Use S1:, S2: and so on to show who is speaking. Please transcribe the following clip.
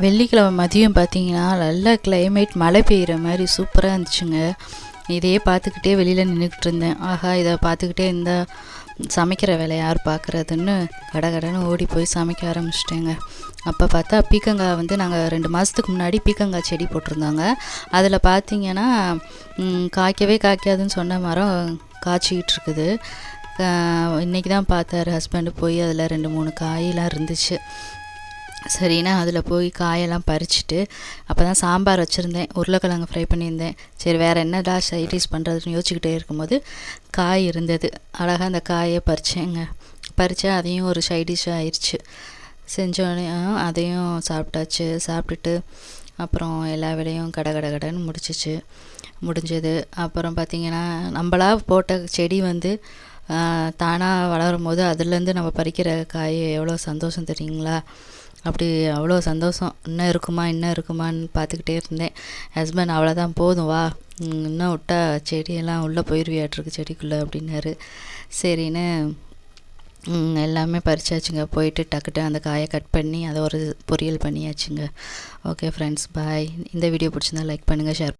S1: வெள்ளிக்கிழமை மதியம் பார்த்தீங்கன்னா நல்ல கிளைமேட், மழை பெய்கிற மாதிரி சூப்பராக இருந்துச்சுங்க. இதையே பார்த்துக்கிட்டே வெளியில் நின்றுக்கிட்டு இருந்தேன். ஆஹா, இதை பார்த்துக்கிட்டே இருந்தால் சமைக்கிற வேலை யார் பார்க்குறதுன்னு கடகடன்னு ஓடி போய் சமைக்க ஆரம்பிச்சிட்டேங்க. அப்போ பார்த்தா பீக்கங்காய் வந்து நாங்கள் 2 மாதத்துக்கு முன்னாடி பீக்கங்காய் செடி போட்டிருந்தாங்க. அதில் பார்த்தீங்கன்னா காய்க்கவே காய்க்காதுன்னு சொன்ன மரம் காய்ச்சிக்கிட்டு இருக்குது. இன்றைக்கி தான் பார்த்தாரு ஹஸ்பண்டு, போய் அதில் 2-3 காயெல்லாம் இருந்துச்சு. சரிண்ணா அதில் போய் காயெல்லாம் பறிச்சுட்டு அப்போ தான் சாம்பார் வச்சுருந்தேன், உருளைக்கிழங்கு ஃப்ரை பண்ணியிருந்தேன். சரி வேறு என்னடா சைடிஷ் பண்ணுறதுன்னு யோசிச்சுக்கிட்டே இருக்கும்போது காய் இருந்தது. அழகாக அந்த காயை பறித்தேங்க. பறித்தா அதையும் ஒரு சைடிஷ்ஷாக ஆயிடுச்சு. செஞ்சோடனே அதையும் சாப்பிட்டாச்சு. சாப்பிட்டுட்டு அப்புறம் எல்லா வேலையும் கடன்னு முடிஞ்சது. அப்புறம் பார்த்திங்கன்னா நம்மளா போட்ட செடி வந்து தானாக வளரும் போது அதுலேருந்து நம்ம பறிக்கிற காய் எவ்வளோ சந்தோஷம் தெரியுங்களா? அப்படி அவ்வளோ சந்தோஷம். இன்னும் இருக்குமான்னு பார்த்துக்கிட்டே இருந்தேன். ஹஸ்பண்ட் அவ்வளோதான் போதும் வா, இன்னும் விட்டா செடியெல்லாம் உள்ளே போயிடுவியாட்டிருக்கு செடிக்குள்ளே அப்படின்னாரு. சரின்னு எல்லாமே பறிச்சாச்சுங்க. போயிட்டு டக்குட்டு அந்த காயை கட் பண்ணி அதை ஒரு பொரியல் பண்ணியாச்சுங்க. ஓகே ஃப்ரெண்ட்ஸ், பாய். இந்த வீடியோ பிடிச்சிருந்தா லைக் பண்ணுங்கள், ஷேர்